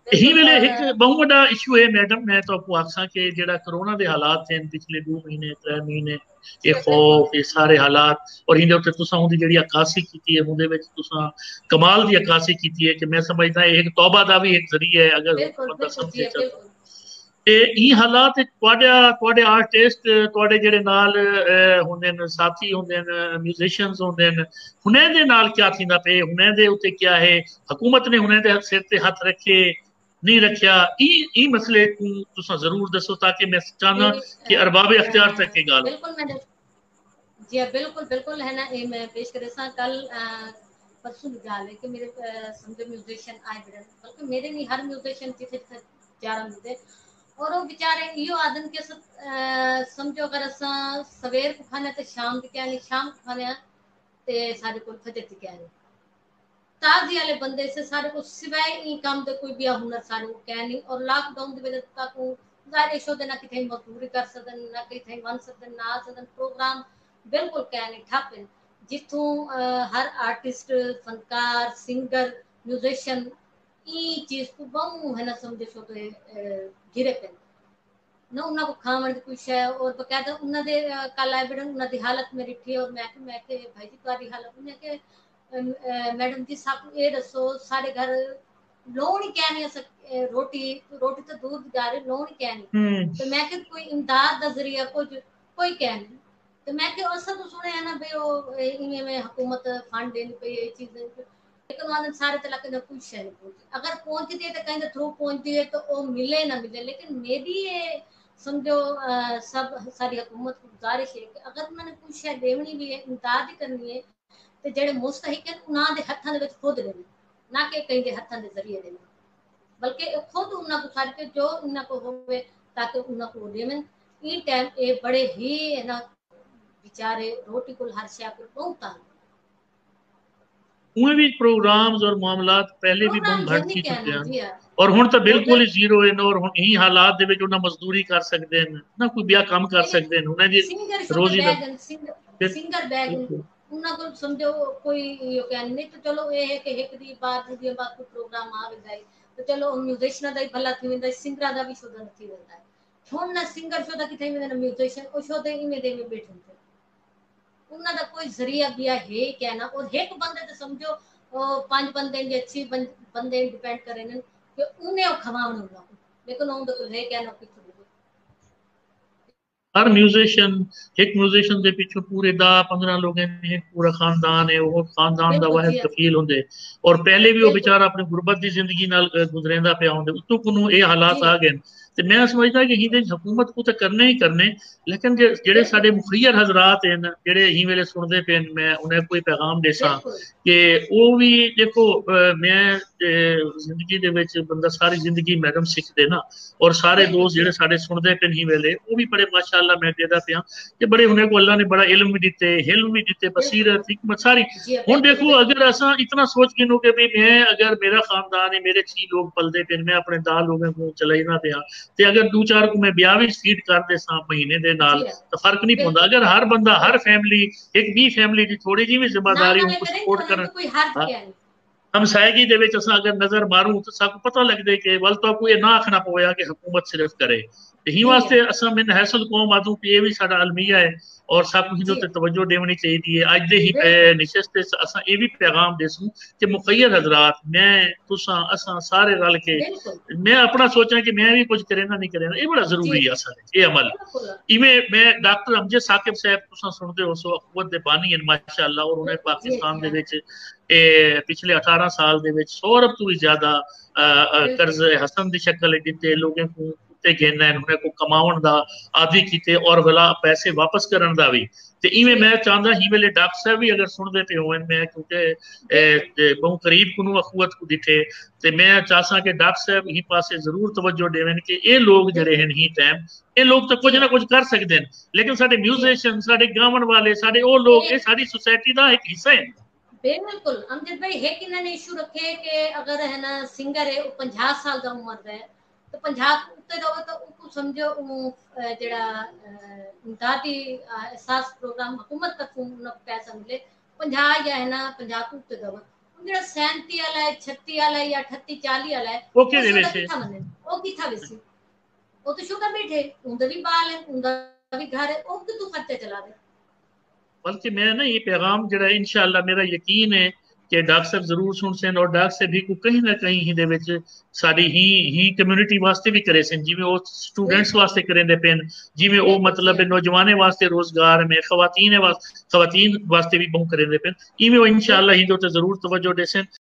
ही बिल्कुल। वेले और एक बहुत बड़ा इशू है मैडम, मैं तो आपको आखसा कि जेड़ा कोरोना दे हालात हैं पिछले 2 महीने 3 महीने, ये जी बिल्कुल। खौफ ये सारे हालात, और इहदे उत्ते तुसां उहदी जेड़ी अक्कासी कीती है उहदे विच तुसां कमाल दी अक्कासी कीती है कि मैं समझदा एक तौबा दा भी एक जरिया है अगर बिल्कुल बंदा बिल्कुल जी समझे चल। बिल्कुल। ते ई हालात तुहाडे आर्टिस्ट तुहाडे जेड़े नाल हुंदे न साथी हुंदे न म्यूजिशियंस हुंदे न, हुनै दे नाल क्या थींदा पे, हुनै दे उत्ते क्या है, हुकूमत ने हुनै दे सिर ते हथ रखे नहीं रखिया, ई मसले को तुसां जरूर दसो ताकि मैं चाहना नहीं कि अरबाब इख्तियार तक की गाल बिल्कुल मैंने जी हाँ, बिल्कुल बिल्कुल है ना, ये मैं पेश करे सा कल परसों की गाल है कि मेरे समझो म्यूजिशियन आए बड़े, बल्कि मेरे नहीं हर म्यूजिशियन जिथे जिथे जा रहा मिलते, और वो बेचारे इो आदन के समझो अगर असा सवेर को खाने तो शाम की क्या नहीं, शाम को खाने ते सारे को फजर की क्या नहीं, ताजी वाले बंदे से सारे को सिवाय ई काम दे कोई भी हुनर सारे को क्या नहीं। और लॉकडाउन की वजह तक जाहिर शो दे ना किथे मजदूरी कर सकन ना किथे वन सकन ना सकन, प्रोग्राम बिल्कुल क्या नहीं ठप है, जिथों हर आर्टिस्ट फनकार सिंगर म्यूजिशियन ई चीज को बहु है ना समझे छो तो घिरे पे ना उन्हें को खावन की कोई शय, और बकायदा उन्होंने कल आए बड़न उन्होंने हालत मेरी थी, और मैं के भाई जी तुम्हारी हालत उन्हें के मैडम जी साहब ये दसो सारे घर लोन ही क्या नहीं रोटी रोटी तो दूर जा रही लोन ही क्या नहीं, तो मैं कि कोई इमदाद का जरिया कुछ कोई क्या नहीं, तो मैं कि असा तो सुने है ना भाई वो इवें में हुकूमत फंड देनी पई ये चीज देनी पई, लेकिन वहां सारे तक कुछ शय नहीं पहुंची, अगर पहुंचती है तो कहीं थ्रू पहुंचती है तो वो मिले ना मिले, लेकिन मेरी ये समझो सब सारी हुकूमत को गुजारिश है कि अगर उन्होंने कुछ शय देनी भी है इमदाद ही करनी है तो जेडे मुस्तहिक हैं उन्होंने हथां दे विच खुद देने, ना कि कहीं दे हथां दे जरिए देने, बल्कि खुद उन्होंने को छड़ के जो उन्होंने को होवे ताकि उन्होंने को देवन। ई टाइम ये बड़े ही है ना बेचारे रोटी को हर शय को बहुत आ उहे भी प्रोग्राम्स और मामलात पहले भी प्रोग्राम बहुत घट जनी ही क्या चुके ना हैं, जी यार, और हुण तो और बिल्कुल ही जीरो है और हुण ही हालात दे विच उन्हां मजदूरी कर सकते हैं ना कोई ब्याह काम कर नहीं सकते हैं, उन्हें नहीं जी सिंगर शो तो रोजी दा बैगन सिंगर बैगन बिल्कुल। उन्हें को समझो कोई यो क्या नहीं, तो चलो ये है कि एक दी बार दी बार कोई प्रोग्राम आ जाए तो चलो म्यूजिशियन दा ही भला थी वेंदा, सिंगर दा भी शो दा थी वेंदा है, हुण ना सिंगर शो दा किथे वेंदा म्यूजिशियन ओ शो दे इमे दे में बैठे थे, उन्हां दा कोई जरिया भी है क्या ना, और एक बंदे तो समझो पांच बंदे दी अच्छी बंदे डिपेंड करे न कि उन्हें खवावन उन्हां को, लेकिन उन तो है क्या ना कुछ हर म्यूजिशियन एक म्यूजिशियन के पीछे पूरे 10 15 लोग हैं, एक पूरा खानदान है, वो खानदान का बिल्कुल वाहिद जी कफील होंगे, और पहले भी वो बिल्कुल बेचारा अपनी गुरबत की जिंदगी नाल गुजरेंदा पे होंगे, उतों को ये हालात जी आ गए। तो मैं समझदा कि हिंदे हुकूमत को तो करने ही करने, लेकिन जेड़े साडे बिल्कुल मुखियर हजरात हैं जेड़े ही वेले सुनते पे मैं उन्हें कोई पैगाम देसा बिल्कुल कि वो भी देखो मैं जिंदगी दे विच बंदा सारी जिंदगी मैडम सीखते ना, और सारे बिल्कुल दोस्त जी जेडे साडे सुनते पे ही वेले वो भी बड़े माशाअल्लाह मैं कहदा पिया कि बड़े उन्हें को अल्लाह ने बड़ा इल्म भी दिते हिल्म भी दिते बिल्कुल बसीरत हिकमत सारी। जी हुन बिल्कुल देखो बिल्कुल अगर असा इतना सोच गिनो कि भी मैं अगर मेरा खानदान है मेरे 6 लोग पलते पे मैं अपने 10 लोगों को चलाइना पिया, ते अगर 2 4 को मैं ब्याह भी फीड कर दे सा महीने दे नाल जी हाँ तो फर्क नहीं पौंदा, बिल्कुल अगर हर बंदा हर फैमिली एक भी फैमिली की थोड़ी जी भी ना जिम्मेदारी करे उनको करे तो सपोर्ट उन्हें कर। तो कोई हर्ज क्या नहीं हमसायगी दे विच असां अगर नजर मारूं तो साकू पता लगदे कि वल तो कोई ना आखना पवेगा कि हुकूमत सिर्फ करे, ते ही जी वास्ते हाँ असां मिन हैसल कौम आदू कि ये भी साडा अलमिया है, और साकू हिंदू जी ते हाँ तवज्जो देवनी चाहिए है। अज दे ही बिल्कुल निशस्त असां ये भी पैगाम देसूं कि मुखय्यद हजरात मैं तुसां असां सारे रल के, बिल्कुल मैं अपना सोचा कि मैं भी कुछ करे ना नहीं करे ना, ये बड़ा जी जरूरी है असल ये अमल। बिल्कुल इवें मैं डॉक्टर अमजद साकिब साहब तुसां सुनते हो सो अखवत दे बानी हैं माशाअल्लाह, और उन्हें बिल्कुल जी पाकिस्तान जी दे हाँ विच पिछले 18 साल दे विच 100 अरब तो भी ज्यादा कर्ज बिल्कुल हसन की शक्ल दिते लोगों को उत्ते घेना उन्हें को कमावन दा आदि कीते, और भला पैसे वापस करन दा भी। ते इवें जी मैं हाँ चाहता ही वेले डॉक्टर साहब भी अगर सुनते पे होवन मैं बिल्कुल क्योंकि बहुत करीब को अखवत को दिखे, ते मैं चाहसा कि डॉक्टर साहब ही पासे जरूर तवज्जो देवन कि ये लोग जड़े हैं बिल्कुल ही टाइम ये लोग तो कुछ जी ना हाँ कुछ कर सकते हैं, लेकिन साडे जी हाँ म्यूजिशियन साडे गावन वाले साडे वो लोग ये साडी सोसाइटी का एक हिस्सा है। बिल्कुल अमजद भाई है कि इन्होंने इशू रखे कि अगर है ना सिंगर है वो 50 साल का उम्र है तो 50 उत्ते रहो तो उनको समझो जड़ा इमदादी एहसास प्रोग्राम हुकूमत तक पैसा मिले 50 या है ना 50 उत्ते रहो ਜਿਹੜਾ 37 ਵਾਲਾ ਹੈ 36 ਵਾਲਾ ਹੈ ਜਾਂ 38 40 ਵਾਲਾ ਹੈ ਉਹ ਕਿਹਦੇ ਵਿੱਚ ਕਿੱਥਾ ਮੰਨੇ ਉਹ ਕਿੱਥਾ ਵਿੱਚ ਉਹ ਤਾਂ ਸ਼ੁਕਰ ਬੈਠੇ ਉਹਦਾ ਵੀ ਬਾਲ ਹੈ ਉਹਦਾ ਵੀ घर है ਉਹ ਕਿ ਤੂੰ ਖਰਚੇ ਚਲਾ ਦੇ बल्कि मैं ना ये पैगाम जरा इंशाल्लाह मेरा यकीन है कि डॉक्टर साहब जरूर सुन सन और डॉक्टर साहब भी को कहीं ना कहीं हिंदे विच साडी ही कम्युनिटी वास्ते भी करे सन जिवें वो स्टूडेंट्स वास्ते करेंदे पेन जिवें वो मतलब नौजवाने वास्ते रोजगार में खवातीन वास्ते भी बहुत करेंदे पेन इवें वो इंशाल्लाह हिंदे ते जरूर तवज्जो देसन